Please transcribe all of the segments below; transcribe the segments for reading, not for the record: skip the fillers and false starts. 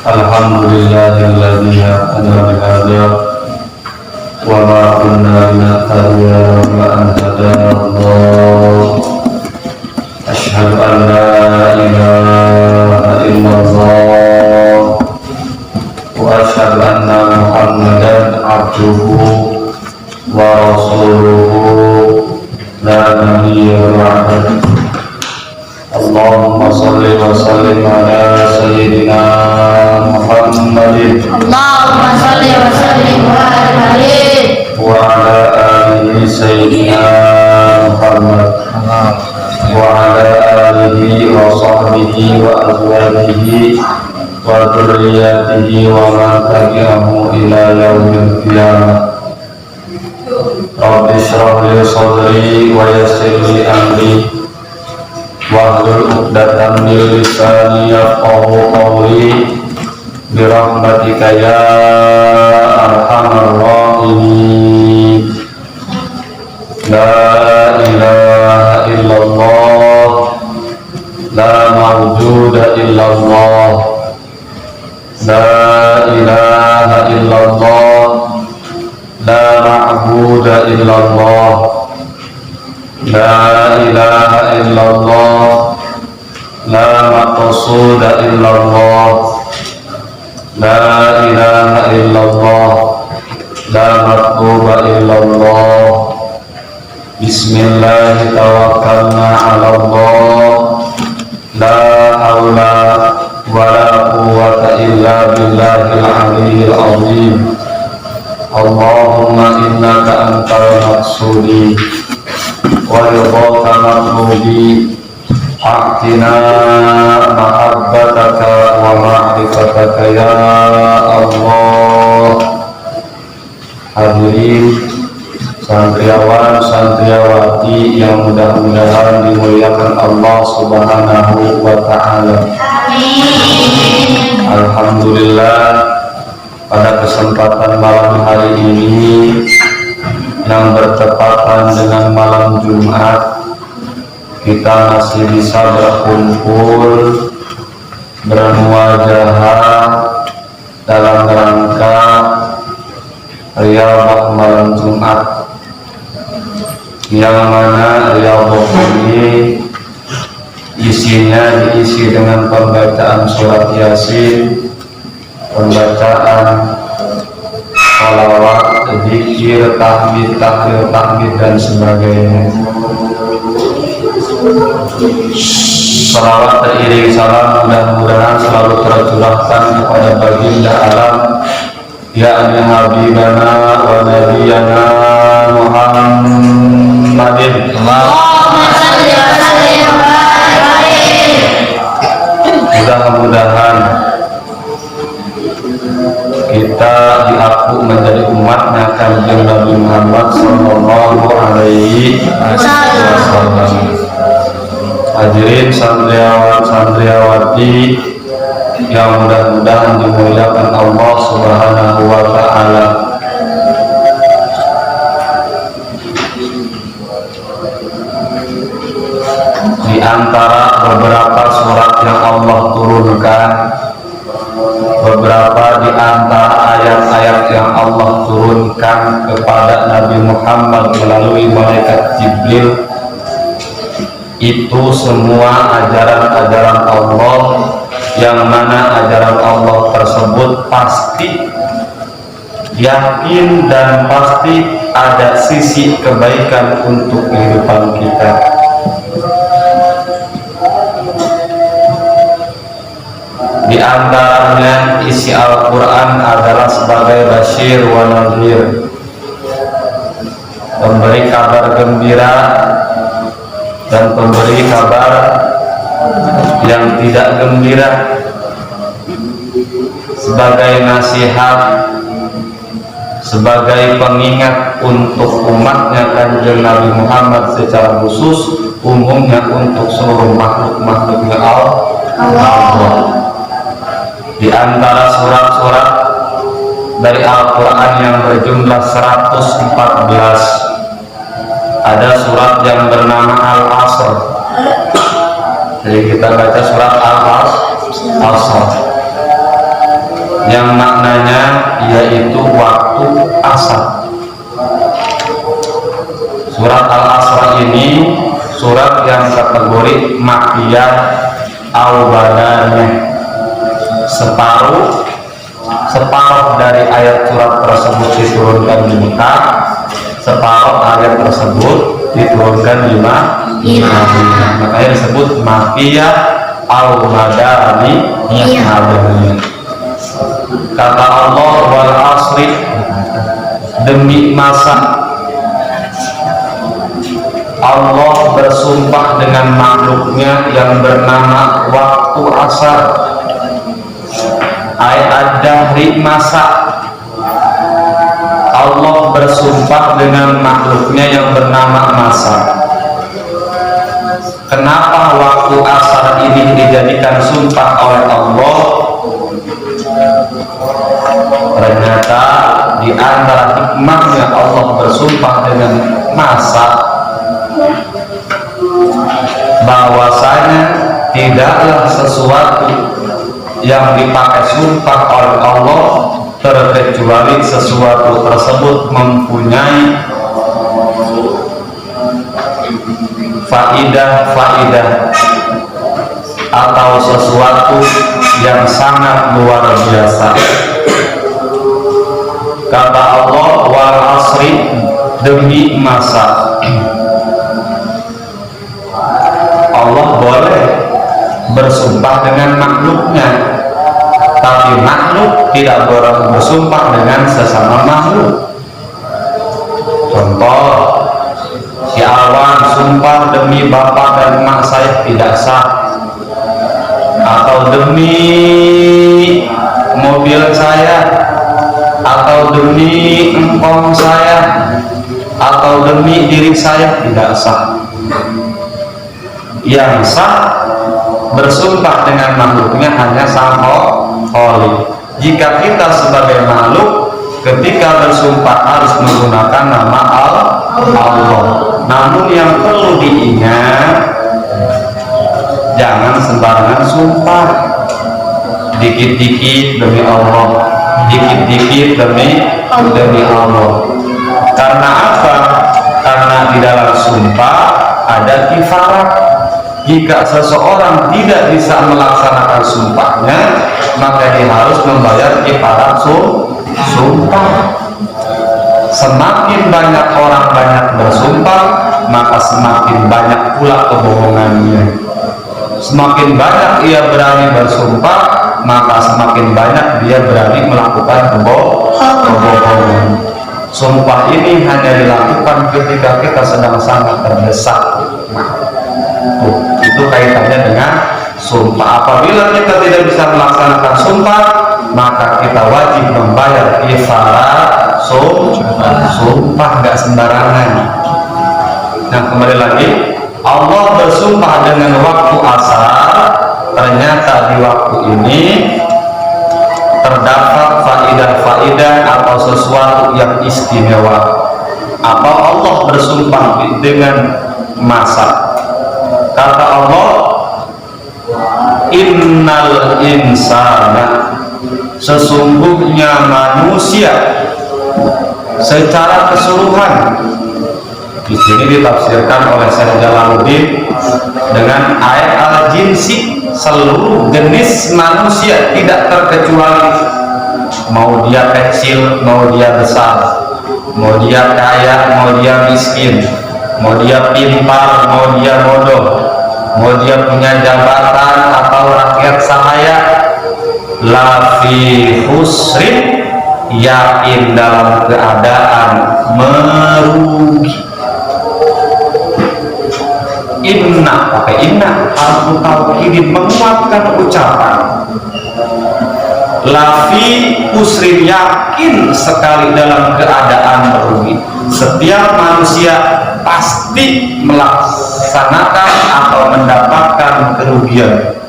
Alhamdulillahilladzi hadana bihadza wa ma kunna linahtadiya lawla an hadana Allah. Asyhadu an la ilaha illallah wa asyhadu anna Muhammadan abduhu wa rasuluhu la nabiyya ba'dahu. Allahumma salli wa sallim ala sayyidina Muhammadin Allahumma salli wa sallim wa barik wa ala alihi sayyidina Muhammad wa ala alihi wa sahbihi wa azwajihi wa dzurriyyatihi wa man tabi'ahu ila yaumil qiyamah. Rabbi shrah li sadri wa yassir li amri wahlul 'uqdatam min lisani yafqahu qawli birahmatika ya arhamar rahimin. La ilaha illallah, la mawjuda illallah, la ilaha illallah, la ma'buda illallah, la ilaha illallah, la maqsuda illallah, la ilaha illallah, la matluba illallah. Bismillah tawakkalna ala Allah, la haula wa la quwwata illa billahil aliyyil azim. Allahumma innaka antal maqsudi wa ridhaka matlubi, a'tina mahabbataka wa ma'rifataka ya Allah. Hadirin santriawan santriawati yang mudah-mudahan dimuliakan Allah Subhanahu wa ta'ala. amin. Alhamdulillah, pada kesempatan malam hari ini yang bertepatan dengan malam Jumat, kita masih bisa berkumpul bermuajahah dalam rangka riyadhah malam Jumat, yang mana riyadhah ini isinya diisi dengan pembacaan surat Yasin, pembacaan sholawat, zikir, tahmid, tahlil, tahmid dan sebagainya. Salawat teriring salam mudah-mudahan selalu tercurahkan kepada baginda alam, yakni habibana wa nabiyana Muhammadin. Allahumma salli wa sallim wa barik. Mudah-mudahan kita diaku menjadi umatnya Kanjeng Nabi Muhammad sallallahu alaihi wasallam. Hadirin santriawan santriawati yang mudah-mudahan dimuliakan Allah Subhanahu wa ta'ala. Di antara beberapa surat yang Allah turunkan, beberapa di antara ayat-ayat yang Allah turunkan kepada Nabi Muhammad melalui malaikat Jibril, itu semua ajaran-ajaran Allah, yang mana ajaran Allah tersebut pasti, yakin dan pasti ada sisi kebaikan untuk kehidupan kita. Di antaranya isi Al-Quran adalah sebagai basyir wa nadhir, pemberi kabar gembira dan pemberi kabar yang tidak gembira, sebagai nasihat, sebagai pengingat untuk umatnya Kanjeng Nabi Muhammad secara khusus, umumnya untuk seluruh makhluk-makhluknya Allah. Di antara surat-surat dari Al-Quran yang berjumlah 114, ada surat yang bernama Al-Asr. Jadi kita baca surat Al-Asr. yang maknanya yaitu waktu asar. Surat Al-Asr ini surat yang kategori Makkiyah al-Badaniyah. Separuh dari ayat surat tersebut diturunkan di Mekah, separuh ayat tersebut diturunkan di Madinah. Makanya disebut Makkiyah al-Badaniyah. Kata Allah, wal asri, demi masa. Allah bersumpah dengan makhluknya yang bernama waktu asar. Ad-dahri, masa. Allah bersumpah dengan makhluknya yang bernama masa. Kenapa waktu asar ini dijadikan sumpah oleh Allah? Ternyata di antara hikmahnya Allah bersumpah dengan masa, bahwasanya tidaklah sesuatu yang dipakai sumpah oleh Allah terkecuali sesuatu tersebut mempunyai faidah atau sesuatu yang sangat luar biasa. Kata Allah, wal asri, demi masa. Allah boleh bersumpah dengan makhluknya, tapi makhluk tidak boleh bersumpah dengan sesama makhluk. Contoh, si Awan sumpah demi bapak dan emak saya tidak sah, atau demi mobil saya, atau demi engkong saya, atau demi diri saya tidak sah. Yang sah bersumpah dengan makhluknya hanya Sang Khaliq. Jika kita sebagai makhluk ketika bersumpah harus menggunakan nama Allah. Namun yang perlu diingat, jangan sembarangan sumpah. Dikit-dikit demi Allah, dikit-dikit demi Allah. Karena apa? Karena di dalam sumpah ada kifarat. Jika seseorang tidak bisa melaksanakan sumpahnya, maka dia harus membayar kifarat sumpah. Semakin banyak orang banyak bersumpah, maka semakin banyak pula kebohongannya. Semakin banyak ia berani bersumpah, maka semakin banyak dia berani melakukan kebohongan. Sumpah ini hanya dilakukan ketika kita sedang sangat terdesak. Itu kaitannya dengan sumpah. Apabila kita tidak bisa melaksanakan sumpah, maka kita wajib membayar kifarat sumpah, nggak sembarangan. Nah, kembali lagi, Allah bersumpah dengan waktu asar. Ternyata di waktu ini terdapat faidah-faidah atau sesuatu yang istimewa. Apa Allah bersumpah dengan masa? Kata Allah, innal insana, sesungguhnya manusia secara keseluruhan. Di sini ditafsirkan oleh Syekh Jalaluddin dengan ayat al-jinsi, seluruh jenis manusia tidak terkecuali, mau dia kecil, mau dia besar, mau dia kaya, mau dia miskin, mau dia pintar, mau dia bodoh, mau dia punya jabatan atau rakyat sahaya, lafi husrin, yakin dalam keadaan merugi. Inna, pakai inna, harfu taukidin, menguatkan ucapan. Lafi husrin, yakin sekali dalam keadaan merugi. Setiap manusia pasti melaksanakan atau mendapatkan kerugian.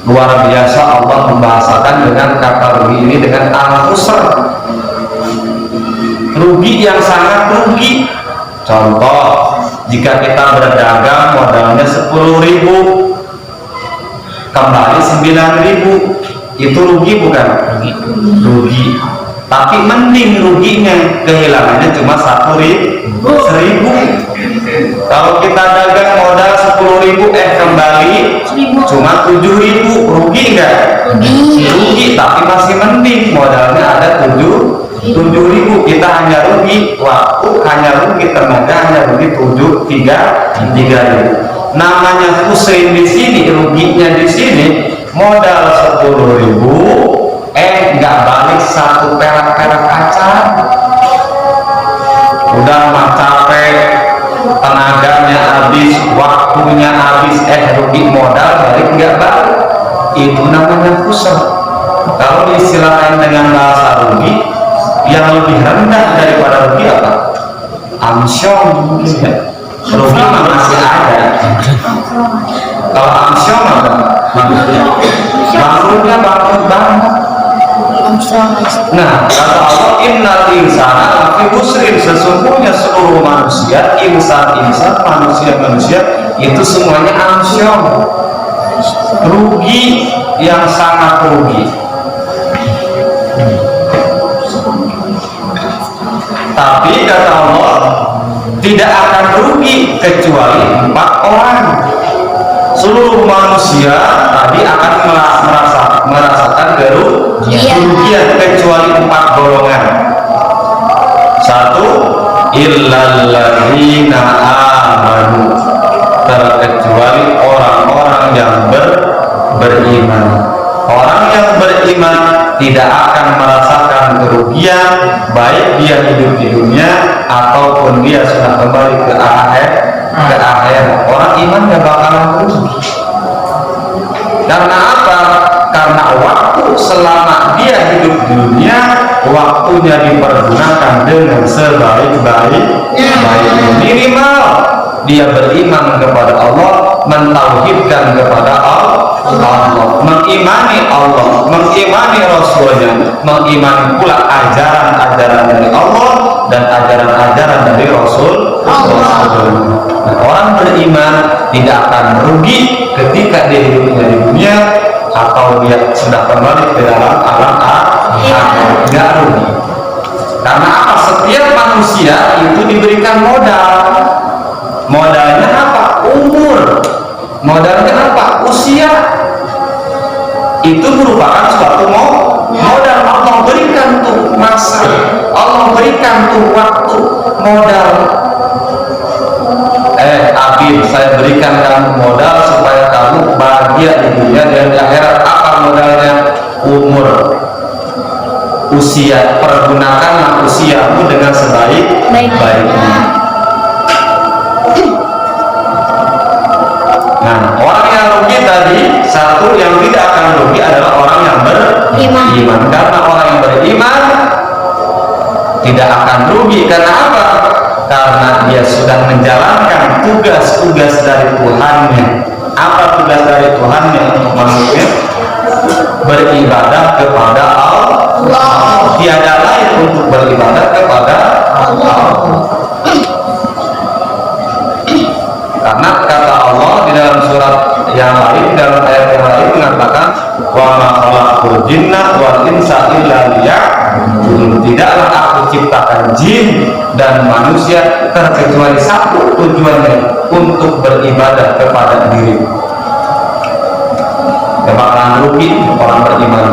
Luar biasa Allah membahasakan dengan kata rugi ini dengan al-khusr, rugi yang sangat rugi. Contoh, jika kita berdagang modalnya 10.000, kembali 9.000, itu rugi bukan? Rugi. Tapi mending ruginya, kehilangannya cuma 1.000. Kalau kita dagang modal 10.000, kembali cuma 7.000, rugi nggak? Rugi, tapi masih mending modalnya ada 7.000. Kita hanya rugi waktu, hanya rugi tenaga, hanya rugi 3.000. Namanya Husein di sini, ruginya di sini modal 10.000, nggak balik 1 perak kaca. Udah mah capek, tenaganya habis, waktunya habis, rugi modal, balik nggak balik. Itu namanya khusr. Kalau diistilahkan dengan bahasa rugi, yang lebih rendah daripada rugi apa? Amsyong. Rugi mah masih ada. Kalau amsyong apa? Bangkrutnya bangkrut banget. Nah, kata Allah, innal insana lafi khusrin, sesungguhnya seluruh manusia, insan manusia itu semuanya amsyong, rugi, yang sangat rugi. Tapi kata Allah, tidak akan rugi kecuali 4 orang. Seluruh manusia tadi akan merasakan kerugian kecuali 4 golongan. 1, illalladzina amanu, terkecuali orang-orang yang beriman. Orang yang beriman tidak akan merasakan kerugian, baik dia hidup di dunia ataupun dia sudah kembali ke akhirat. Orang iman gak bakalan rugi. Karena apa? Karena waktu selama dia hidup di dunia, waktunya dipergunakan dengan sebaik-baiknya. Minimal dia beriman kepada Allah, mentauhidkan kepada Allah, mengimani Allah, mengimani Rasulnya, mengimani pula ajaran-ajaran dari Allah dan ajaran-ajaran dari Rasul. Nah, orang beriman tidak akan merugi ketika dia hidupnya di dunia atau dia sudah kembali ke dalam alam akhirat. Tidak rugi. Karena apa? Setiap manusia itu diberikan modal. Modalnya apa? Umur. Modalnya apa? Usia. Itu merupakan suatu modal. Allah berikan tuh masa, Allah berikan tuh waktu, modal. Abid, saya berikan kamu modal supaya kamu bahagia di dunia dan di akhirat. Apa modalnya? Umur, usia. Pergunakanlah usiamu dengan sebaik-baiknya. Nah, orang yang rugi tadi, 1 yang tidak akan rugi adalah orang yang beriman. Karena orang yang beriman tidak akan rugi. Karena apa? Karena dia sudah menjalankan tugas-tugas dari Tuhannya. Apa tugas dari Tuhannya untuk manusia? Beribadah kepada Allah. Tiada lain untuk beribadah kepada Allah. Karena kata Allah di dalam surat yang lain, dalam ayat yang lain mengatakan, wa ma khalaqtul jinna wal insa illa liya'budun. Tidaklah aku ciptakan jin dan manusia terkecuali 1 tujuannya, untuk beribadah kepada diri. Bakalan rugi orang beriman.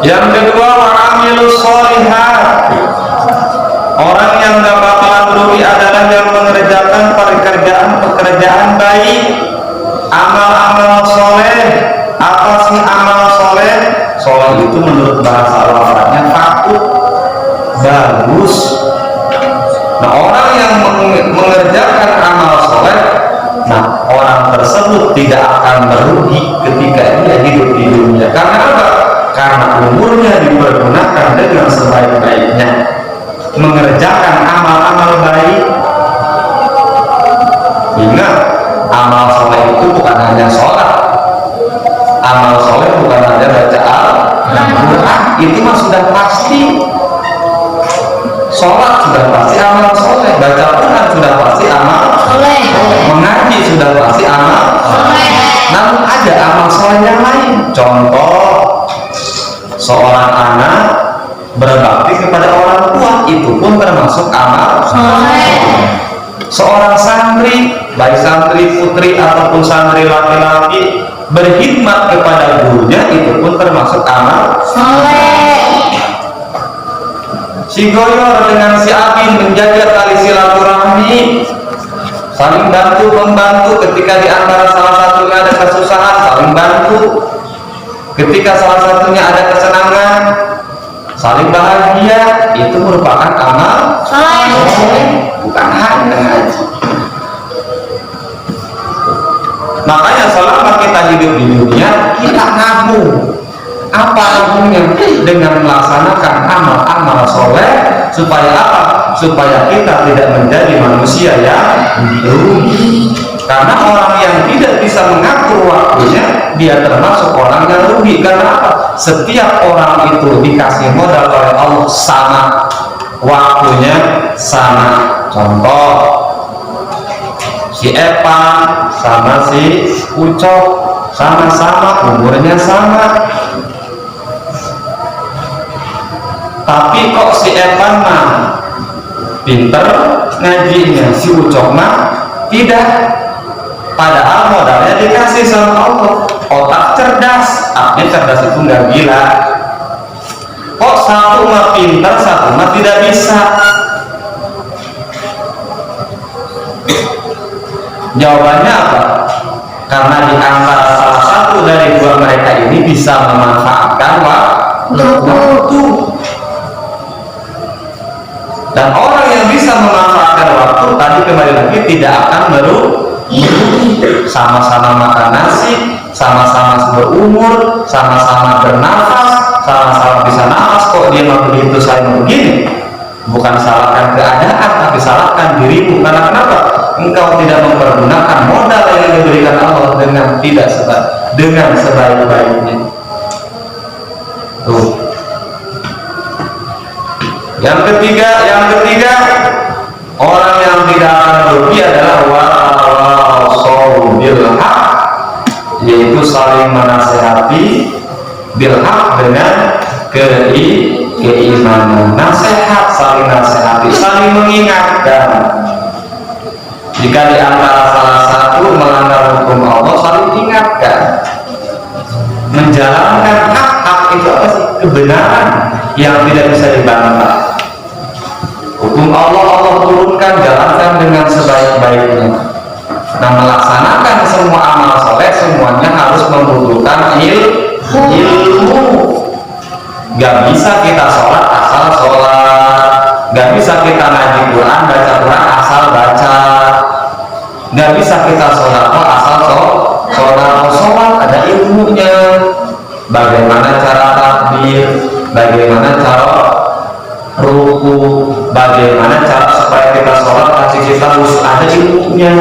Yang kedua, wa'amilus sholihat. Orang yang gak bakalan rugi adalah yang mengerjakan pekerjaan baik, amal-amal soleh. Apa sih amal soleh? Soleh itu menurut bahasa Arabnya fakut, bagus. Nah, orang yang mengerjakan amal soleh, nah orang tersebut tidak akan merugi ketika dia hidup di dunia. Karena apa? Karena umurnya dipergunakan dengan sebaik-baiknya, mengerjakan amal-amal baik. Ingat, amal soleh itu bukan hanya sholat. Amal soleh bukan hanya baca Al-Quran. Itu mah sudah pasti. Sholat sudah pasti amal soleh, baca Quran sudah pasti amal soleh, mengaji sudah pasti amal soleh. Namun ada amal soleh Contoh, seorang anak berbakti kepada orang tua, itu pun termasuk amal soleh. Seorang santri, baik santri putri ataupun santri laki-laki, berkhidmat kepada gurunya, itu pun termasuk amal soleh. Si Goyor dengan si Abin menjaga tali silaturahmi, saling bantu membantu ketika di antara salah satunya ada kesusahan, saling bantu. Ketika salah satunya ada kesenangan, saling bahagia, itu merupakan amal soleh, bukan hanya haji. Makanya selama kita hidup di dunia, kita nabung. Apa nabungnya? Dengan melaksanakan amal-amal soleh. Supaya apa? Supaya kita tidak menjadi manusia yang rugi. Karena orang yang tidak bisa mengatur waktunya, dia termasuk orang yang rugi. Karena apa? Setiap orang itu dikasih modal oleh Allah sama, waktunya sama. Contoh, si Epan sama si Ucok sama-sama umurnya sama, tapi kok si Epan mah pinter ngajinya, si Ucok mah tidak. Padahal modalnya dikasih sama Allah, otak cerdas. Artinya cerdas itu nggak gila. Kok satu mah pinter, satu mah tidak bisa? Jawabannya apa? Karena di antara salah satu dari dua mereka ini bisa memanfaatkan waktu. Dan orang yang bisa memanfaatkan waktu, tadi kembali lagi, tidak akan merugi. Sama-sama makan nasi, sama-sama berumur, sama-sama bernafas, sama-sama bisa nafas. Kok dia mau begitu, saya mau begini? Bukan salahkan keadaan, tapi salahkan dirimu. Karena kenapa? Engkau tidak mempergunakan modal yang diberikan Allah dengan sebaik-baiknya. Tuh. Yang ketiga, orang yang tidak akan rugi adalah wa'awasaw bilhaq, yaitu saling menasehati bilhaq dengan keimanan. Nasihat, saling nasihati, saling mengingatkan. Jika di antara salah satu melanggar hukum Allah, saling ingatkan. Menjalankan hak itu apa sih? Kebenaran yang tidak bisa dibantah. Hukum Allah turunkan, jalankan dengan sebaik-baiknya. Nah, melaksanakan semua amal soleh semuanya harus membutuhkan ilmu. Gak bisa kita sholat asal sholat, gak bisa kita ngaji Quran, baca Quran asal baca, gak bisa kita sholat asal sholat ada ilmunya. Bagaimana cara takbir, bagaimana cara ruku, bagaimana cara supaya kita sholat kaki kita harus ada ilmunya.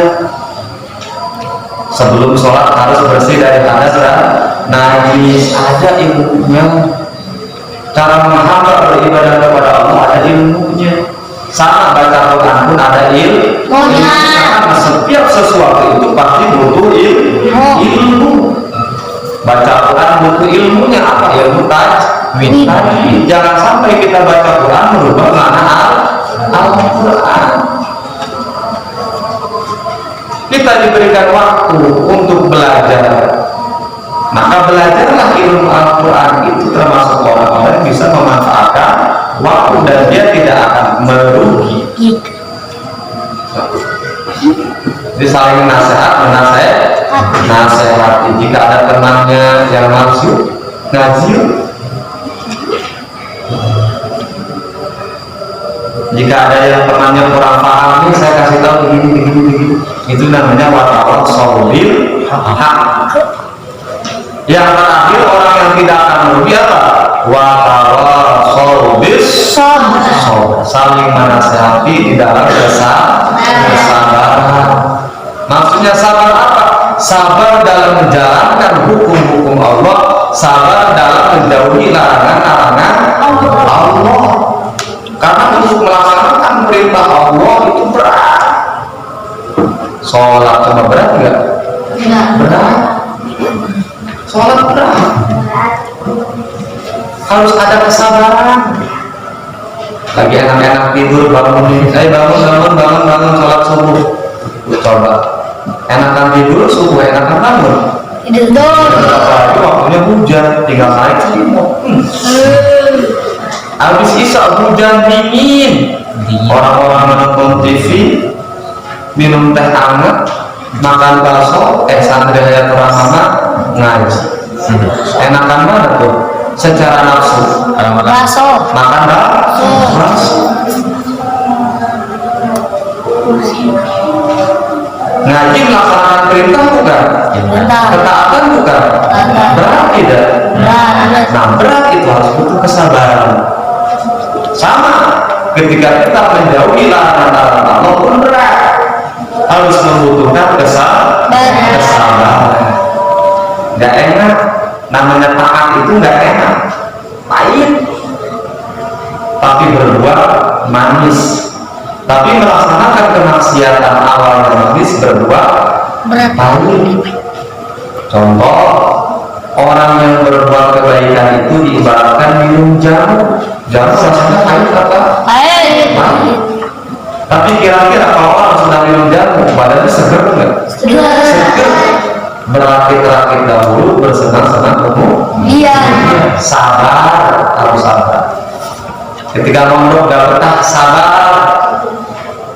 Sebelum sholat harus bersih dari hadas dan najis, ada ilmunya. Cara menghamba beribadah kepada Allah ada ilmunya. Sama baca Quran pun ada ilmunya. Karena setiap sesuatu itu pasti butuh ilmu. Baca Quran butuh ilmunya apa? Ilmu tajwid. Jangan sampai kita baca Quran merubah makna Al-Quran. Kita diberikan waktu untuk belajar, maka belajarlah ilmu Al-Quran. Itu termasuk orang-orang yang bisa memanfaatkan waktu dan dia tidak akan merugi. Jadi saling nasihati. Jika ada temannya yang maksud ngaji, jika ada yang temannya kurang paham, nih saya kasih tahu begini. Itu namanya watawassaw bil haq. Yang terakhir, orang yang tidak akan merugi apa? Watawassaw bis sabr. Saling menasihati di dalam kesabaran. Maksudnya sabar apa? Sabar dalam menjalankan hukum-hukum Allah, sabar dalam menjauhi larangan-larangan Allah. Karena untuk melaksanakan perintah Allah itu berat. Sholat cuma berat enggak? Berat. Sholat berat. harus ada kesabaran. Lagi enak-enak tidur, bangun sholat subuh. Coba enakan tidur subuh, enakan bangun. Apalagi waktunya hujan, tinggal naik selimut. Habis isya hujan dingin. Orang-orang menonton TV, minum teh hangat, makan bakso, santri Hayatul Rahmah ngaji. Enakan mana tuh? Secara nafsu. Makan bakso. Ngaji melaksanakan perintah bukan? Ketaatan bukan? Berat tidak? Nah, berat itu harus butuh kesabaran. Sama ketika kita menjauhi larangan Allah pun berat, harus membutuhkan kesabaran. Gak enak, namanya taat itu gak enak, pahit, tapi berbuat manis. Tapi melaksanakan kemaksiatan awalnya manis, berbuat pahit. Contoh, orang yang berbuat kebaikan itu diibaratkan minum jamu. Jamu rasanya pahit apa? Pahit. Tapi kira-kira kalau orang sudah minum jamu, badannya seger nggak? Seger. Berakit-rakit dahulu, bersenang-senang kemudian. Iya. Sabar, harus sabar. Ketika mondok gak betah, sabar.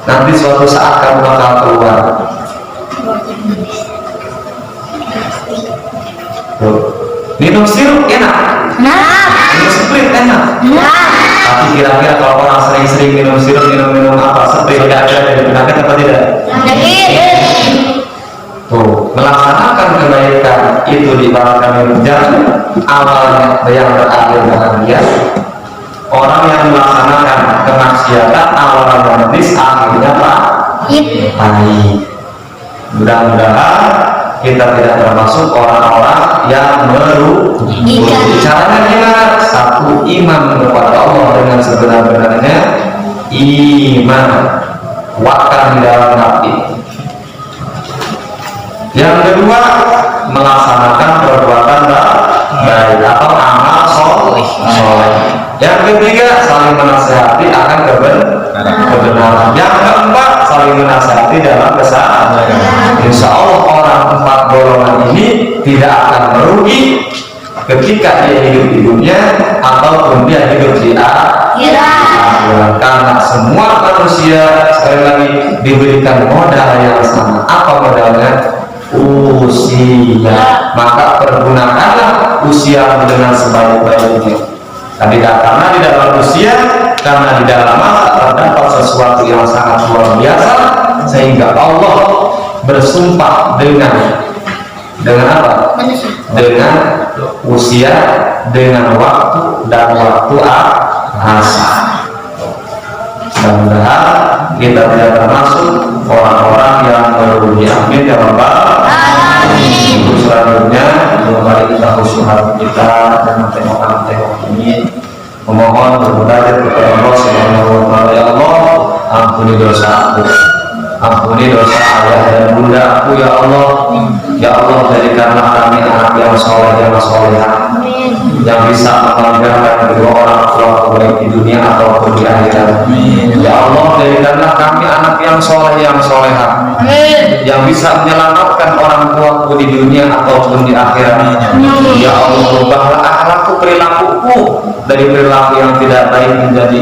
Nanti suatu saat kamu bakal keluar. Tuh. Minum sirup enak. Minum sprite enak. Tapi kira-kira kalau orang sering-sering minum sirup, minum apa, sprite gak ada dari penyakit apa tidak? Tuh, melaksanakan kebaikan itu diibaratkan minum jamu, awalnya yang berakhir bahagia. Orang yang melaksanakan kemaksiatan awalnya manis, akhirnya pahit. Mudah-mudahan kita tidak termasuk orang-orang yang merugi. Caranya gimana? Satu, iman kepada Allah dengan sebenar-benarnya. Iman kuatkan di dalam hati. Yang kedua, melaksanakan perbuatan baik atau amal soleh. Yang ketiga, saling menasihati akan kebenaran. Yang keempat, saling menasihati dalam kesalahan. Insya Allah orang empat golongan ini tidak akan merugi ketika dia hidup di dunia ataupun dia hidup di akhirat. Karena semua manusia sekali lagi diberikan modal yang sama. Apa modalnya? Usia. Maka pergunakanlah usia dengan sebaik-baiknya. Karena di dalam usia, karena di dalam masa terdapat sesuatu yang sangat luar biasa, sehingga Allah bersumpah dengan apa? Dengan usia, dengan waktu dan waktu asal. Mudah-mudahan kita tidak termasuk orang-orang yang merugi. Amin ya rabbal alamin. Selanjutnya, kembali kita khusyuk hati kita dan tengok ini, memohon bermunajat kepada Allah Subhanahu wa taala. Ya Allah, ampuni dosaku, ampuni dosa ayah dan bunda aku ya Allah. Ya Allah, jadikanlah kami anak yang soleh dan solehah, yang bisa membanggakan kedua orang tua baik di dunia ataupun di akhirat. Ya Allah, jadikanlah kami anak yang soleh yang solehah, yang bisa menyelamatkan orang tuaku di dunia ataupun di akhirat. Ya Allah, ubahlah akhlakku, perilakuku dari perilaku yang tidak baik menjadi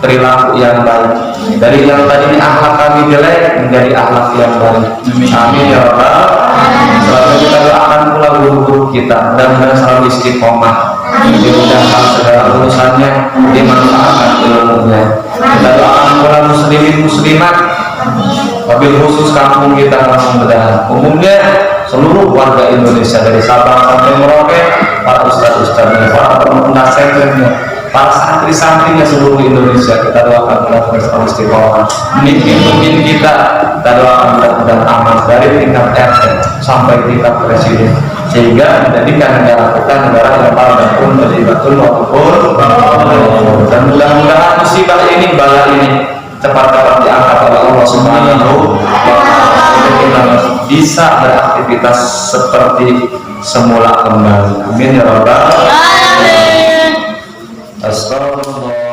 perilaku yang baik, dari yang tadi akhlak kami jelek menjadi akhlak yang baik. Amin ya rabbal alamin. Selalu kita doakan pula guru-guru kita, mudah-mudahan selalu istiqomah, dimudahkan segala urusannya, dimanfaatkan ilmunya. Kita doakan pula muslimin muslimat, wabil khusus kampung kita langsung Bedahan, umumnya seluruh warga Indonesia dari Sabang sampai Merauke, para ustadz-ustadznya, para penasihatnya, para santri-santrinya seluruh Indonesia. Kita doakan mudah-mudahan selalu istiqomah. Pemimpin kita doakan mudah-mudahan aman dari tingkat RT sampai tingkat presiden, sehingga menjadikan negara kita negara yang barakun betul maupun. Dan mudah-mudahan musibah ini, bala ini cepat-cepat diangkat oleh Allah Subhanahu wa taala, kita bisa beraktivitas seperti semula kembali. Amin ya rabbal alamin. Rasulullah